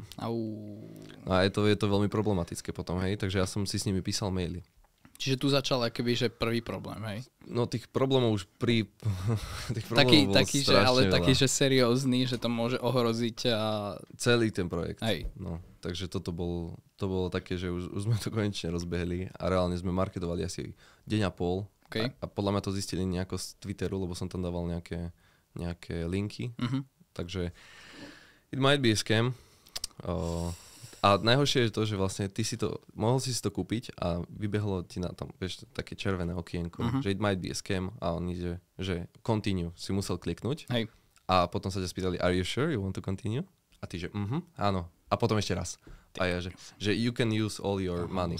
Speaker 2: A je to veľmi problematické potom, hej, takže ja som si s nimi písal maily.
Speaker 1: Čiže tu začal akoby, že prvý problém, hej?
Speaker 2: No tých problémov už tých problémov
Speaker 1: taký, že, ale veľa. Taký, že seriózny, že to môže ohroziť
Speaker 2: celý ten projekt.
Speaker 1: Hej.
Speaker 2: No, takže to bolo také, že už sme to konečne rozbehli a reálne sme marketovali asi deň a pol.
Speaker 1: Okay.
Speaker 2: A podľa mňa to zistili nejako z Twitteru, lebo som tam dával nejaké linky. Takže it might be a scam. A najhoršie je to, že vlastne mohol si to kúpiť a vybehlo ti na tom, vieš, také červené okienko, že it might be a scam a oni, že continue, si musel kliknúť.
Speaker 1: Hej.
Speaker 2: A potom sa ťa spýtali, are you sure you want to continue? A ty, že áno. A potom ešte raz. A ja, že you can use all your money.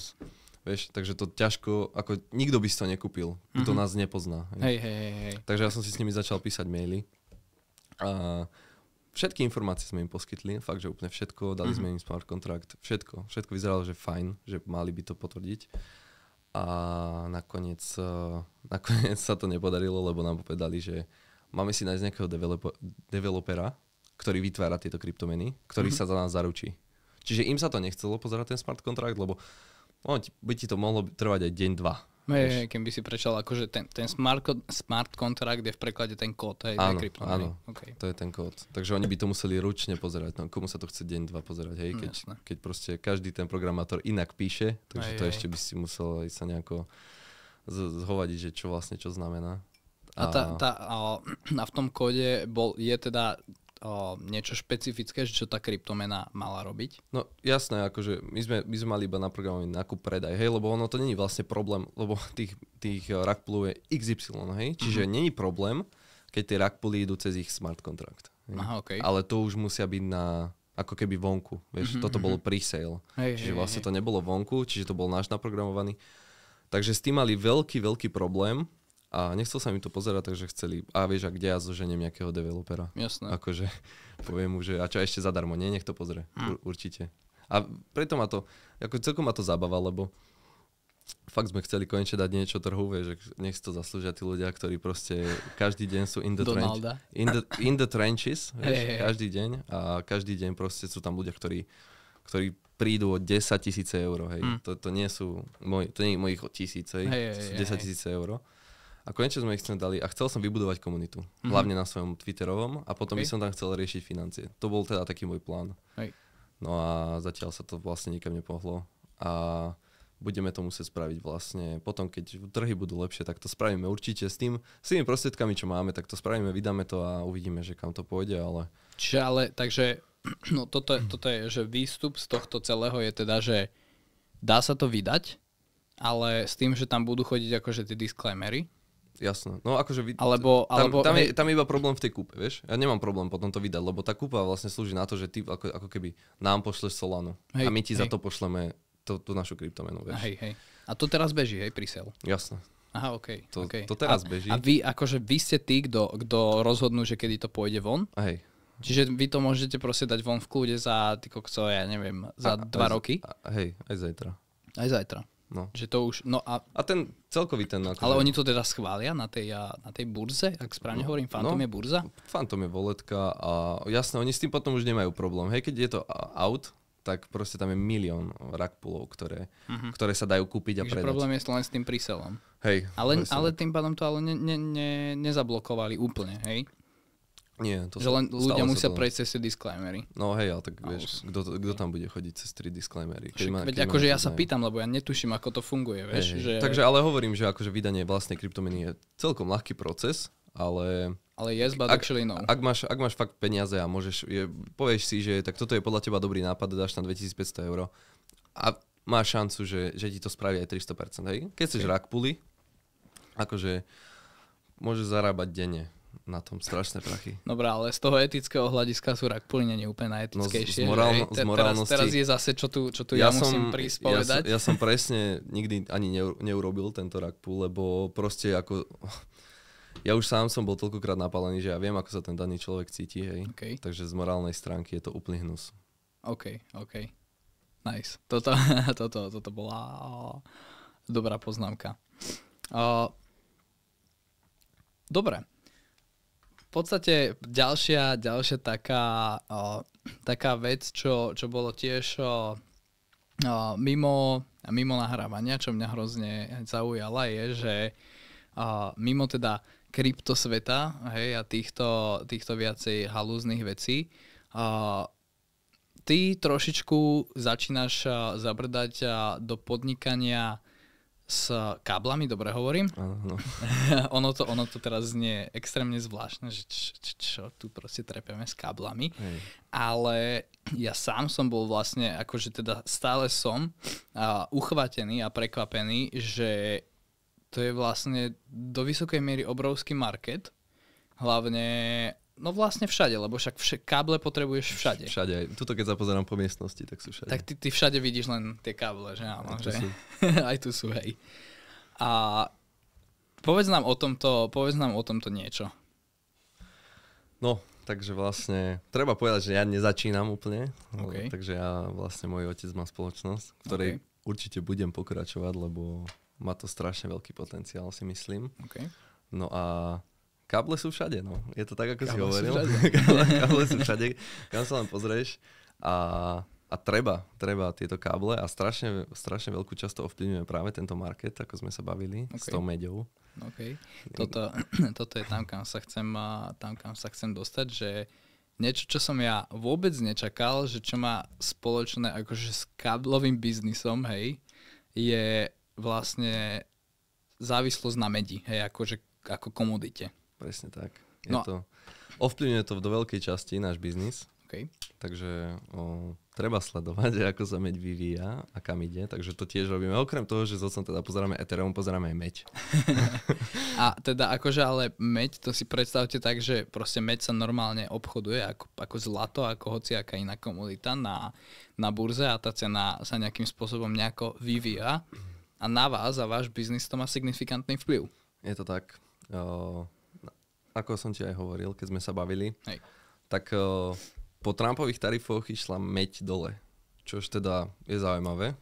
Speaker 2: Vieš, takže to ťažko, ako nikto by si to nekúpil, kto nás nepozná.
Speaker 1: Hej. Takže
Speaker 2: ja som si s nimi začal písať maily. A všetky informácie sme im poskytli, fakt, že úplne všetko, dali sme im smart contract, všetko vyzeralo, že fajn, že mali by to potvrdiť. A nakoniec sa to nepodarilo, lebo nám povedali, že máme si nájsť nejakého developera, ktorý vytvára tieto kryptomeny, ktorý sa za nás zaručí. Čiže im sa to nechcelo pozerať ten smart contract, lebo by ti to mohlo trvať aj deň, dva.
Speaker 1: Keby si prečal, akože ten smart contract je v preklade ten kód, hej,
Speaker 2: áno, okay. To je ten kód. Takže oni by to museli ručne pozerať. No, komu sa to chce deň, dva pozerať, hej, keď proste každý ten programátor inak píše, takže to ešte by si musel sa nejako zhovadiť, že čo vlastne čo znamená.
Speaker 1: A v tom kóde je teda niečo špecifické, že čo tá kryptomena mala robiť?
Speaker 2: No jasné, akože my sme mali iba naprogramovaný nákup predaj, hej, lebo ono to není vlastne problém, lebo tých rug poolov je XY, hej, čiže není problém, keď tie rug pooly idú cez ich smart contract.
Speaker 1: Aha, okay.
Speaker 2: Ale to už musia byť ako keby vonku, vieš, toto bolo pre-sale, čiže vlastne to nebolo vonku, čiže to bol náš naprogramovaný. Takže s tým mali veľký problém. A nechcel sa mi to pozerať, takže chceli, vieš, a kde ja zoženiem nejakého developera.
Speaker 1: Jasné.
Speaker 2: Akože poviem mu, že a čo ešte zadarmo, nech to pozrie, určite. A preto celkom ma to zabáva, lebo fakt sme chceli konečne dať niečo trhu, vieš, že nech si to zaslúžia tí ľudia, ktorí proste každý deň sú in the trenches, vieš, každý deň a každý deň proste sú tam ľudia, ktorí prídu o 10 000 eur, hej. To nie sú to nie je mojich 1000, hej, 10 000 eur. A konečne sme ich dali a chcel som vybudovať komunitu. Hlavne na svojom Twitterovom a potom by som tam chcel riešiť financie. To bol teda taký môj plán. No a zatiaľ sa to vlastne nikam nepohlo. A budeme to musieť spraviť vlastne potom, keď trhy budú lepšie, tak to spravíme určite s tými prostriedkami, čo máme, tak to spravíme, vydáme to a uvidíme, že kam to pôjde, ale...
Speaker 1: Takže no toto je, že výstup z tohto celého je teda, že dá sa to vydať, ale s tým, že tam budú chodiť akože tie disclaimery.
Speaker 2: Jasné. No akože tam je iba problém v tej kúpe, vieš? Ja nemám problém potom to vydať, lebo tá kúpa vlastne slúži na to, že ty ako keby nám pošleš Solanu a my ti za to pošleme tú našu kryptomenu, vieš?
Speaker 1: Hej. A to teraz beží, hej, pre-sale?
Speaker 2: Jasné.
Speaker 1: Aha, okej.
Speaker 2: To teraz beží.
Speaker 1: A vy ste tí, kto rozhodnú, že kedy to pôjde von?
Speaker 2: Hej.
Speaker 1: Čiže vy to môžete proste dať von v kľude za, ja neviem, za 2 roky?
Speaker 2: Hej, aj zajtra.
Speaker 1: Aj zajtra.
Speaker 2: No.
Speaker 1: Že to už,
Speaker 2: a ten celkový ten... Akože...
Speaker 1: Ale oni to teda schvália na tej burze, ak správne hovorím, Fantom je burza?
Speaker 2: Fantom je voletka a jasné, oni s tým potom už nemajú problém. Hej, keď je to out, tak proste tam je milión rug poolov, ktoré sa dajú kúpiť a predať.
Speaker 1: Takže problém je len s tým príselom.
Speaker 2: Hej.
Speaker 1: Ale tým pádom to ale nezablokovali úplne, hej?
Speaker 2: Nie, to
Speaker 1: že len ľudia musia prejsť cez tie disclaimery.
Speaker 2: No hej, ale tak vieš, kto tam bude chodiť cez 3 disclaimery?
Speaker 1: Veď akože ja sa pýtam, lebo ja netuším, ako to funguje, vieš. Že...
Speaker 2: Takže ale hovorím, že akože vydanie vlastnej kryptomeny je celkom ľahký proces, ale
Speaker 1: yes, but actually no.
Speaker 2: Ak máš fakt peniaze a povieš si, že tak toto je podľa teba dobrý nápad, dáš tam 2500 eur a máš šancu, že ti to spraví aj 300%, hej? Keď chceš rug pooly, akože môžeš zarábať denne na tom strašné prachy.
Speaker 1: Dobre, ale z toho etického hľadiska sú rug pooly nie úplne najetickejšie.
Speaker 2: Z morálnosti...
Speaker 1: Teraz je zase, čo tu ja musím prísť povedať.
Speaker 2: Ja som presne nikdy ani neurobil tento rug pool, lebo proste ako... Ja už sám som bol toľkokrát napálený, že ja viem, ako sa ten daný človek cíti, hej.
Speaker 1: Okay.
Speaker 2: Takže z morálnej stránky je to úplný hnus.
Speaker 1: OK. Nice. Toto bola dobrá poznámka. Dobre. V podstate ďalšia taká vec, čo bolo tiež mimo nahrávania, čo mňa hrozne zaujala, je, že mimo teda kryptosveta, hej, a týchto viacej halúznych vecí, ty trošičku začínaš zabrdať do podnikania s káblami, dobre hovorím?
Speaker 2: Áno.
Speaker 1: ono to teraz znie extrémne zvláštne, že čo tu proste trepeme s káblami.
Speaker 2: Hej.
Speaker 1: Ale ja sám som bol vlastne, akože teda stále som uchvatený a prekvapený, že to je vlastne do vysokej miery obrovský market. Hlavne, no vlastne všade, lebo však káble potrebuješ všade.
Speaker 2: Všade, aj tuto keď sa pozerám po miestnosti, tak sú všade.
Speaker 1: Tak ty všade vidíš len tie káble, že áno, že aj tu sú, hej. A povedz nám o tomto niečo.
Speaker 2: No, takže vlastne, treba povedať, že ja nezačínam úplne,
Speaker 1: Okay.
Speaker 2: takže ja vlastne môj otec má spoločnosť, ktorej určite budem pokračovať, lebo má to strašne veľký potenciál, si myslím.
Speaker 1: Okay.
Speaker 2: No a káble sú všade, no. Je to tak, ako si
Speaker 1: Káble sú
Speaker 2: hovoril.
Speaker 1: všade.
Speaker 2: Káble sú všade, kam sa len pozrieš. A treba tieto káble a strašne veľkú časť ovplyvňuje práve tento market, ako sme sa bavili, s tou meďou.
Speaker 1: OK. Toto je tam, kam sa chcem dostať, že niečo, čo som ja vôbec nečakal, že čo má spoločné akože s káblovým biznisom, hej, je vlastne závislosť na medi, hej, akože ako komodite.
Speaker 2: Presne tak. Ovplyvňuje to do veľkej časti náš biznis,
Speaker 1: Okay.
Speaker 2: takže treba sledovať, že ako sa meď vyvíja a kam ide, takže to tiež robíme. Okrem toho, že s otcom teda pozeráme Ethereum, pozeráme aj meď.
Speaker 1: A teda akože ale meď, to si predstavte tak, že proste meď sa normálne obchoduje ako zlato, ako hociaká iná komodita na burze a tá cena sa nejakým spôsobom nejako vyvíja a na vás a váš biznis to má signifikantný vplyv.
Speaker 2: Je to tak. Ako som ti aj hovoril, keď sme sa bavili,
Speaker 1: Hej.
Speaker 2: tak po Trumpových tarifoch išla meď dole, čo už teda je zaujímavé.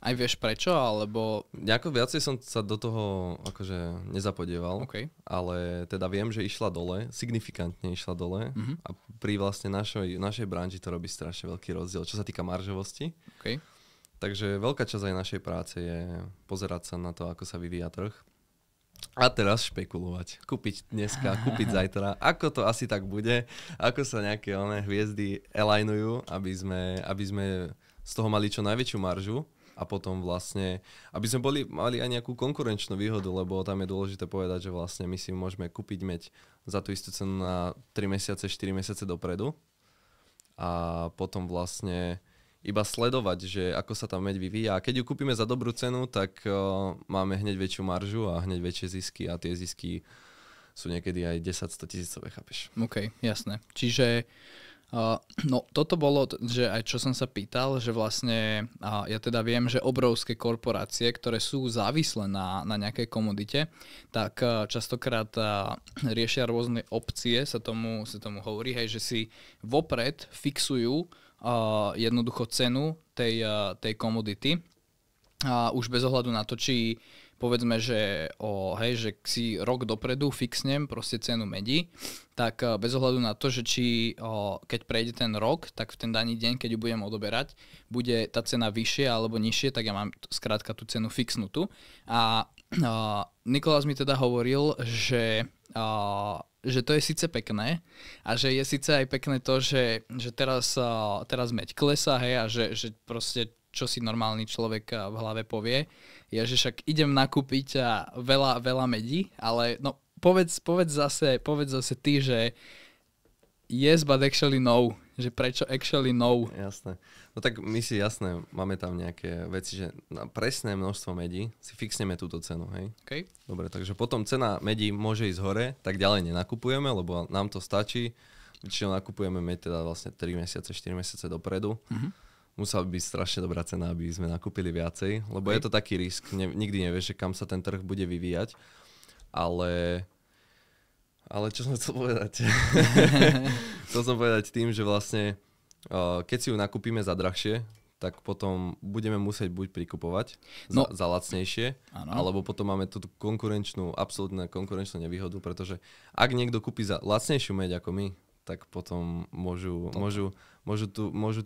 Speaker 1: Aj vieš prečo, alebo...
Speaker 2: Nejako viacej som sa do toho akože nezapodieval,
Speaker 1: Okay.
Speaker 2: ale teda viem, že išla dole, signifikantne išla dole a pri vlastne našej branži to robí strašne veľký rozdiel, čo sa týka maržovosti.
Speaker 1: Okay.
Speaker 2: Takže veľká časť aj našej práce je pozerať sa na to, ako sa vyvíja trh. A teraz špekulovať. Kúpiť dneska, kúpiť zajtra. Ako to asi tak bude? Ako sa nejaké hviezdy alignujú, aby sme z toho mali čo najväčšiu maržu a potom vlastne, aby sme mali aj nejakú konkurenčnú výhodu, lebo tam je dôležité povedať, že vlastne my si môžeme kúpiť meď za tú istú cenu na 3 mesiace, 4 mesiace dopredu a potom vlastne iba sledovať, že ako sa tam meď vyvíja. A keď ju kúpime za dobrú cenu, tak máme hneď väčšiu maržu a hneď väčšie zisky a tie zisky sú niekedy aj 10-100 tisícové, chápeš?
Speaker 1: OK, jasné. Čiže no toto bolo, že aj čo som sa pýtal, že vlastne ja teda viem, že obrovské korporácie, ktoré sú závislé na nejakej komodite, tak častokrát riešia rôzne opcie, sa tomu hovorí, hej, že si vopred fixujú jednoducho cenu tej komodity už bez ohľadu na to, či povedzme, že že si rok dopredu fixnem proste cenu medi, tak bez ohľadu na to, že či keď prejde ten rok, tak v ten daný deň, keď ju budem odoberať, bude tá cena vyššia alebo nižšie, tak ja mám skrátka tú cenu fixnutú. A Nikolás mi teda hovoril, že to je síce pekné a že je síce aj pekné to, že teraz meď klesá, hej, a že proste čo si normálny človek v hlave povie, je, že však idem nakúpiť veľa medí, ale no povedz zase ty, že yes, but actually no, že prečo actually no.
Speaker 2: Jasné. No tak my si jasné, máme tam nejaké veci, že na presné množstvo medí si fixneme túto cenu, hej?
Speaker 1: Okay.
Speaker 2: Dobre, takže potom cena medí môže ísť hore, tak ďalej nenakupujeme, lebo nám to stačí. Väčšinou nakupujeme med teda vlastne 3 mesiace, 4 mesiace dopredu. Musela byť strašne dobrá cena, aby sme nakúpili viacej, lebo je to taký risk, nikdy nevieš, že kam sa ten trh bude vyvíjať, ale čo som chcel povedať? Chcel som povedať tým, že vlastne keď si ju nakúpime za drahšie, tak potom budeme musieť buď prikupovať za lacnejšie, alebo potom máme tú absolútne konkurenčnú nevýhodu, pretože ak niekto kúpi za lacnejšiu meď ako my, tak potom môžu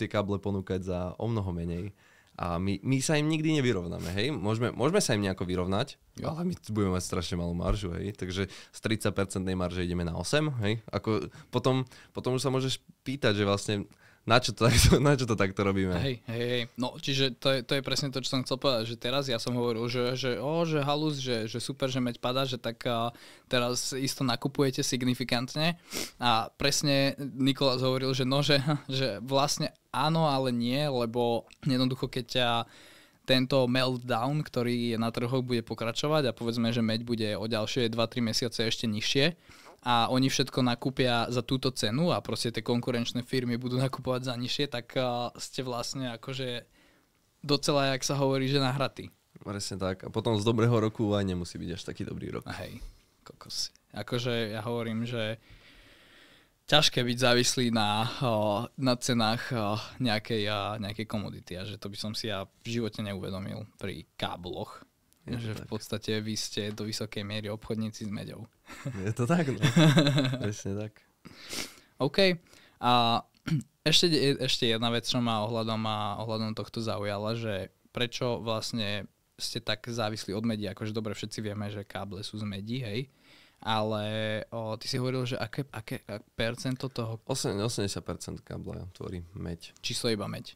Speaker 2: tie káble ponúkať za o mnoho menej. A my sa im nikdy nevyrovnáme, hej? Môžeme sa im nejako vyrovnať, ale my budeme mať strašne malú maržu, hej? Takže z 30% marže ideme na 8, hej? Potom už sa môžeš pýtať, že vlastne na čo to takto robíme.
Speaker 1: Hej. No, čiže to je presne to, čo som chcel povedať, že teraz ja som hovoril, že halus, že super, že meď padá, že tak teraz isto nakupujete signifikantne a presne Nikolás hovoril, že že vlastne áno, ale nie, lebo jednoducho keď tento meltdown, ktorý je na trhoch, bude pokračovať a povedzme, že meď bude o ďalšie 2-3 mesiace ešte nižšie, a oni všetko nakúpia za túto cenu a proste tie konkurenčné firmy budú nakupovať za nižšie, tak ste vlastne akože docela, jak sa hovorí, že nahratí.
Speaker 2: Presne tak. A potom z dobrého roku aj nemusí byť až taký dobrý rok.
Speaker 1: Hej, kokos. Akože ja hovorím, že ťažké byť závislý na cenách nejakej komodity a že to by som si ja v živote neuvedomil pri kábloch. Že v podstate vy ste do vysokej miery obchodníci s meďou.
Speaker 2: Je to tak, no. Presne tak.
Speaker 1: OK. A ešte jedna vec, čo ma ohľadom tohto zaujala, že prečo vlastne ste tak závislí od medí, akože dobre všetci vieme, že káble sú z medí, hej, ale ty si hovoril, že aké percento toho?
Speaker 2: 80% kábla tvorí meď.
Speaker 1: Čisto iba meď.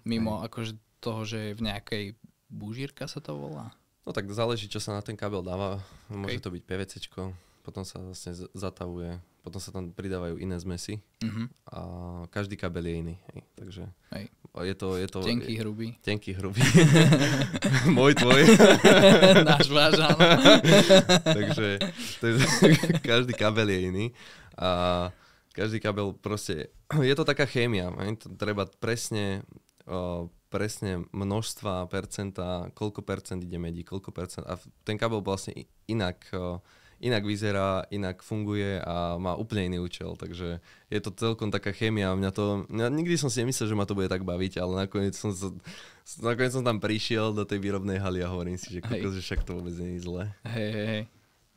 Speaker 1: Mimo akože toho, že v nejakej búžírka sa to volá?
Speaker 2: No tak záleží, čo sa na ten kábel dáva. Môže to byť PVCčko, potom sa vlastne zatavuje, potom sa tam pridávajú iné zmesy a každý kábel je iný. Hej. Takže je to...
Speaker 1: Tenký, hrubý.
Speaker 2: Tenký, hrubý. Môj, tvoj.
Speaker 1: Náš, váš, áno.
Speaker 2: Takže každý kábel je iný a každý kábel proste... Je to taká chémia. To treba presne množstva, percenta, koľko percent ide medí, koľko percent. A ten kábel vlastne inak vyzerá, inak funguje a má úplne iný účel. Takže je to celkom taká chémia. Nikdy som si nemyslel, že ma to bude tak baviť, ale nakoniec som tam prišiel do tej výrobnej haly a hovorím si, že že však to vôbec nie je zle.
Speaker 1: Hej.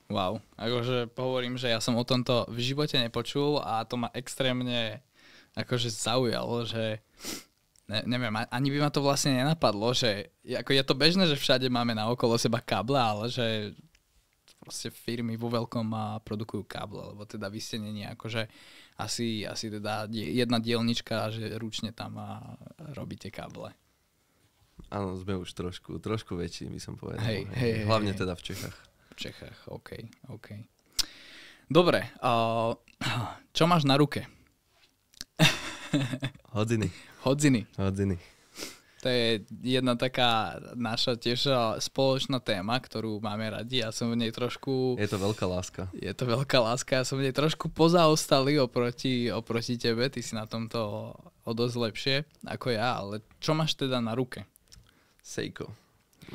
Speaker 1: Wow. Akože hovorím, že ja som o tomto v živote nepočul a to ma extrémne akože zaujalo, že neviem, ani by ma to vlastne nenapadlo, že ako je to bežné, že všade máme na okolo seba káble, ale že proste firmy vo veľkom produkujú káble, lebo teda vy ste nie akože asi teda jedna dielnička, že ručne tam robíte káble.
Speaker 2: Áno, sme už trošku väčší, by som povedal.
Speaker 1: Hej,
Speaker 2: hlavne teda v Čechách.
Speaker 1: V Čechách, OK. Dobre, čo máš na ruke? Hodziny. To je jedna taká naša tiež spoločná téma, ktorú máme radi. Ja som v nej trošku...
Speaker 2: Je to veľká láska.
Speaker 1: Ja som v nej trošku pozaostalý oproti tebe. Ty si na tomto o dosť lepšie ako ja, ale čo máš teda na ruke?
Speaker 2: Seiko.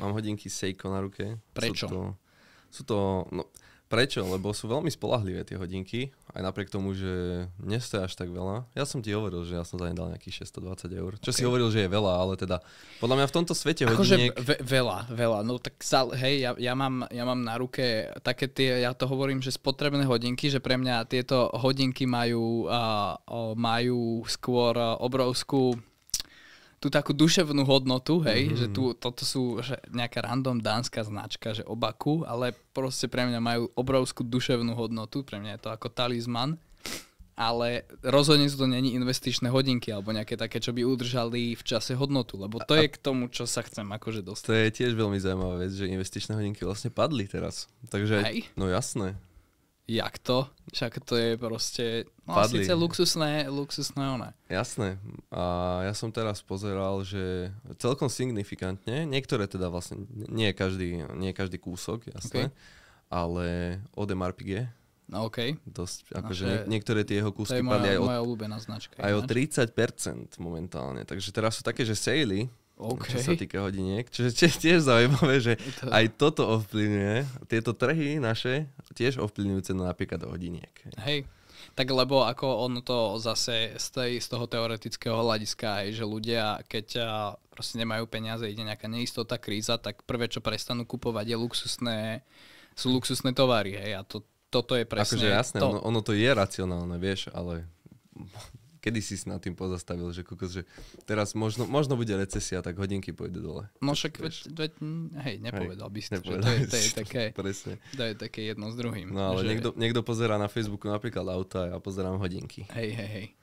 Speaker 2: Mám hodinky Seiko na ruke.
Speaker 1: Prečo?
Speaker 2: Prečo? Lebo sú veľmi spoľahlivé tie hodinky, aj napriek tomu, že nestojí až tak veľa. Ja som ti hovoril, že ja som za ne dal nejakých 620 eur. Čo si hovoril, že je veľa, ale teda podľa mňa v tomto svete hodiniek...
Speaker 1: Veľa. No tak ja mám na ruke také tie, ja to hovorím, že spotrebné hodinky, že pre mňa tieto hodinky majú skôr obrovskú tú takú duševnú hodnotu, hej, že toto sú že nejaká random dánska značka, že Obaku, ale proste pre mňa majú obrovskú duševnú hodnotu, pre mňa je to ako talizman, ale rozhodne sú to není investičné hodinky alebo nejaké také, čo by udržali v čase hodnotu, lebo to je k tomu, čo sa chcem akože dostať.
Speaker 2: To je tiež veľmi zaujímavá vec, že investičné hodinky vlastne padli teraz, takže, no jasné.
Speaker 1: Jak to? Však to je proste...
Speaker 2: Padli.
Speaker 1: Síce luxusné one.
Speaker 2: Jasné. A ja som teraz pozeral, že celkom signifikantne, niektoré teda vlastne, nie každý kúsok, jasné, ale Audemars Piguet.
Speaker 1: No okej.
Speaker 2: Dosť, akože niektoré tie jeho kúsky padli
Speaker 1: moja obľúbená značka.
Speaker 2: Aj o 30% momentálne. Takže teraz sú také, že sejly, čo sa týka hodiniek. Čiže tiež zaujímavé, že aj toto ovplyvňuje. Tieto trhy naše tiež ovplyvňujú cenu napríklad do hodiniek.
Speaker 1: Hej. Tak lebo ako ono to zase z toho teoretického hľadiska aj, že ľudia, keď proste nemajú peniaze, ide nejaká neistota, kríza, tak prvé, čo prestanú kupovať, sú luxusné tovary, hej, a toto je presne
Speaker 2: akože jasné,
Speaker 1: to.
Speaker 2: ono to je racionálne, vieš, ale kedy si nad tým pozastavil, že teraz možno bude recesia, tak hodinky pôjdu dole.
Speaker 1: No však, hej, nepovedal by si to, že to je také,
Speaker 2: presne.
Speaker 1: To je také jedno s druhým.
Speaker 2: No ale
Speaker 1: že...
Speaker 2: niekto pozerá na Facebooku napríklad auta a ja pozerám hodinky.
Speaker 1: Hej.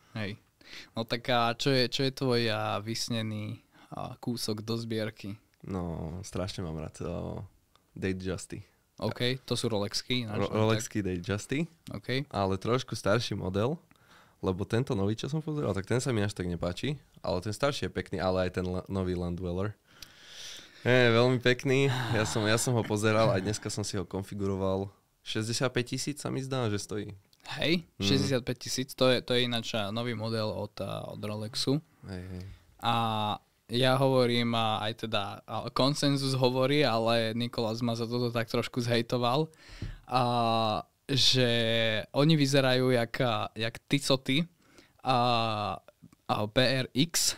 Speaker 1: No tak a čo je tvoj vysnený kúsok do zbierky?
Speaker 2: No, strašne mám rád Datejusty.
Speaker 1: OK, to sú Rolexky.
Speaker 2: Rolexky Datejusty,
Speaker 1: OK.
Speaker 2: ale trošku starší model. Lebo tento nový, čo som pozeral, tak ten sa mi až tak nepáči, ale ten starší je pekný, ale aj ten nový Land Dweller. Je veľmi pekný, ja som ho pozeral, aj dneska som si ho konfiguroval. 65 000 sa mi zdá, že stojí.
Speaker 1: Hej, 65 000, to je ináč nový model od Rolexu.
Speaker 2: Hej.
Speaker 1: A ja hovorím, aj teda konsenzus hovorí, ale Nikolás ma za toto tak trošku zhejtoval. Že oni vyzerajú jak Tisoty a BRX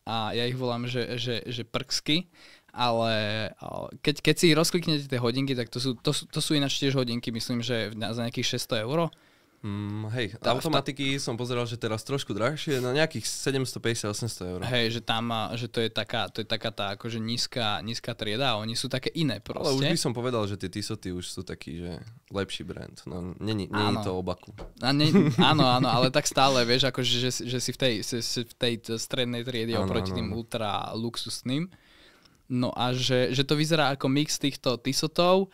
Speaker 1: a ja ich volám, že prksky, ale keď si rozkliknete tie hodinky, tak to sú ináč tiež hodinky, myslím, že za nejakých 600 €.
Speaker 2: Hej, automatiky som pozeral, že teraz trošku drahšie, na nejakých 750-800 €.
Speaker 1: Hej, že to je taká tá akože nízka trieda a oni sú také iné proste.
Speaker 2: Ale už by som povedal, že tie Tisoty už sú taký, že lepší brand. No, není to obaku.
Speaker 1: Áno, ale tak stále, vieš, akože, že si v tej strednej triede oproti tým ultra luxusným. No a že to vyzerá ako mix týchto Tisotov,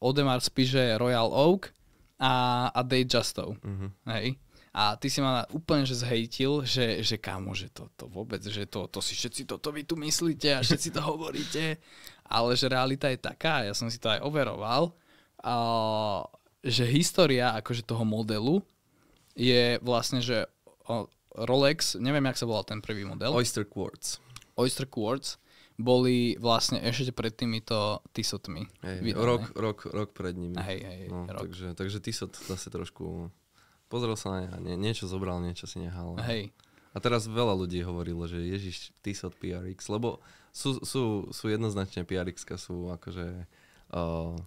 Speaker 1: Audemars Piguet Royal Oak, a Datejustov. Hej. A ty si ma úplne že zhejtil, že kámo, že to vôbec, že to si všetci toto vy tu myslíte a všetci to hovoríte, ale že realita je taká, ja som si to aj overoval, že história akože toho modelu je vlastne, že Rolex, neviem, jak sa volal ten prvý model.
Speaker 2: Oyster Quartz
Speaker 1: boli vlastne ešte pred týmito Tissotmi.
Speaker 2: Rok pred nimi.
Speaker 1: Hej,
Speaker 2: no,
Speaker 1: rok.
Speaker 2: Takže Tissot zase trošku pozrel sa na niečo zobral, niečo si nehal.
Speaker 1: Hej.
Speaker 2: A teraz veľa ľudí hovorilo, že Ježiš, Tissot PRX, lebo sú jednoznačne PRX-ka sú akože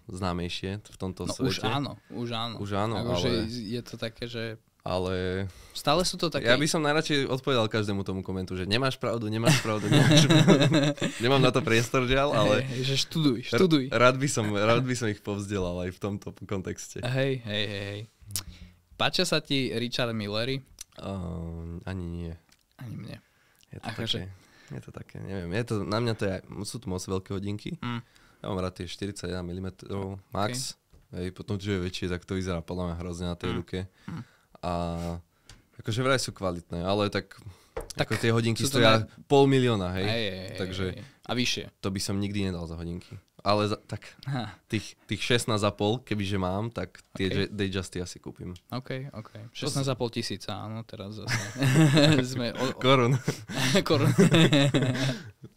Speaker 2: známejšie v tomto svete.
Speaker 1: Už áno.
Speaker 2: Ale...
Speaker 1: Je to také, že...
Speaker 2: Ale...
Speaker 1: Stále sú to také...
Speaker 2: Ja by som najradšej odpovedal každému tomu komentu, že nemáš pravdu. Nemám na to priestor, žiaľ, ale...
Speaker 1: Že študuj.
Speaker 2: Rád by som ich povzdelal aj v tomto kontexte.
Speaker 1: Hej. Páčia sa ti Richard Millery?
Speaker 2: Ani nie.
Speaker 1: Ani mne.
Speaker 2: Je to také, neviem. Na mňa sú to moc veľké hodinky. Ja mám rád tie 41 mm max. Hej, potom, čo je väčšie, tak to vyzerá podľa mňa hrozne na tej ruke. A akože vraj sú kvalitné, ale tak ako tie hodinky stoja 500 000, hej. Takže
Speaker 1: a vyššie.
Speaker 2: To by som nikdy nedal za hodinky. Ale tých 16,5, kebyže mám, tak tie Datejusty asi kúpim.
Speaker 1: OK. 16,5 tisíca, áno, teraz zase.
Speaker 2: Korun.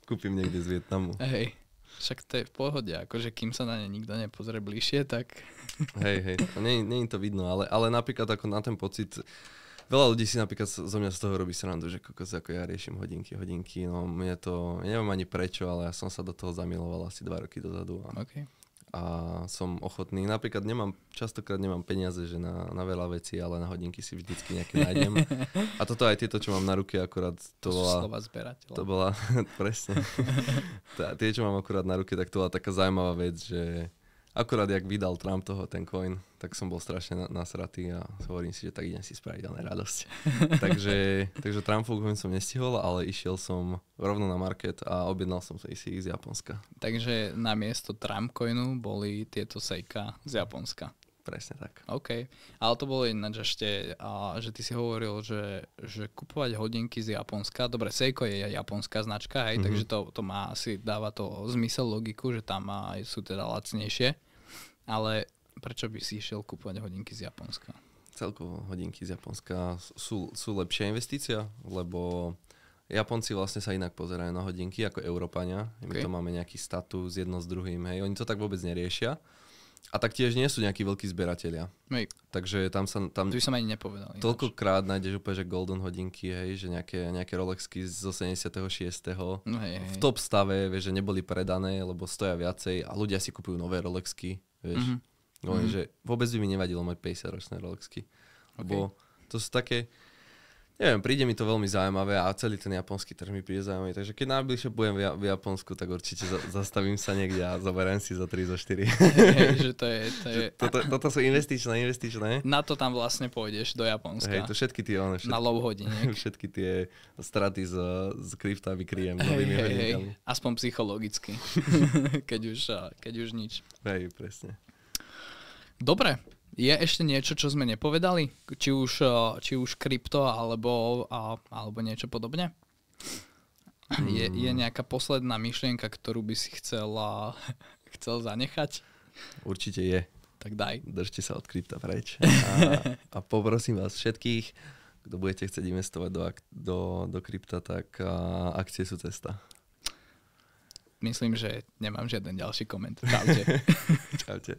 Speaker 2: Kúpim niekde z Vietnamu.
Speaker 1: Hej. Však to je v pohode, akože kým sa na ne nikto nepozrie bližšie, tak...
Speaker 2: Hej, nie je to vidno, ale napríklad ako na ten pocit, veľa ľudí si napríklad zo mňa z toho robí srandu, že ako ja riešim hodinky, no mne to, neviem ani prečo, ale ja som sa do toho zamiloval asi 2 roky dozadu a som ochotný, napríklad častokrát nemám peniaze, že na veľa vecí, ale na hodinky si vždycky nejaké nájdem. A toto aj tieto, čo mám na ruke, akurát to bola...
Speaker 1: Slova zberateľa.
Speaker 2: To bola, presne. Tie, čo mám akurát na ruke, tak to bola taká zaujímavá vec, že akurát jak vydal Trump ten coin, tak som bol strašne nasratý a hovorím si, že tak idem si spraviť radosť. takže Trumpov coin som nestihol, ale išiel som rovno na market a objednal som si ich z Japonska. Takže
Speaker 1: namiesto Trump coinu boli tieto Seika z Japonska.
Speaker 2: Presne tak.
Speaker 1: OK. Ale to bolo ináč ešte, že ty si hovoril, že kupovať hodinky z Japonska, dobre, Seiko je japonská značka, hej, takže to má asi, dáva to zmysel, logiku, že tam sú teda lacnejšie. Ale prečo by si išiel kúpovať hodinky z Japonska?
Speaker 2: Celkovo hodinky z Japonska sú lepšia investícia, lebo Japonci vlastne sa inak pozerajú na hodinky ako Európania. My to máme nejaký status jedno s druhým, hej. Oni to tak vôbec neriešia. A taktiež nie sú nejakí veľkí zberatelia.
Speaker 1: Hej.
Speaker 2: Takže tam
Speaker 1: To by som ani nepovedal. Ináč.
Speaker 2: toľkokrát nájdeš úplne, že golden hodinky, hej, že nejaké Rolexky z 86.
Speaker 1: No hej.
Speaker 2: v top stave, vieš, že neboli predané, lebo stoja viacej a ľudia si kupujú nové Rolexky, vieš. No, že vôbec by mi nevadilo mať 50-ročné Rolexky. Lebo to sú také, neviem, príde mi to veľmi zaujímavé a celý ten japonský trh mi príde zaujímavý. Takže keď najbližšie budem v Japonsku, tak určite zastavím sa niekde a zoberiem si za 3, za 4.
Speaker 1: Hej, že to je...
Speaker 2: Toto sú investičné.
Speaker 1: Na to tam vlastne pôjdeš do Japonska.
Speaker 2: Hej, to všetky tie...
Speaker 1: Na low hodiniek.
Speaker 2: Všetky tie straty z krypta vykryjem novými hodinami.
Speaker 1: Aspoň psychologicky. keď už nič.
Speaker 2: Hej, presne.
Speaker 1: Dobre. Je ešte niečo, čo sme nepovedali? Či už krypto, alebo niečo podobne? Je nejaká posledná myšlienka, ktorú by si chcel zanechať?
Speaker 2: Určite je.
Speaker 1: Tak daj.
Speaker 2: Držte sa od krypta preč. A poprosím vás všetkých, kto budete chcieť investovať do krypta, tak akcie sú cesta.
Speaker 1: Myslím, že nemám žiaden ďalší koment. Čaute.
Speaker 2: Čaute.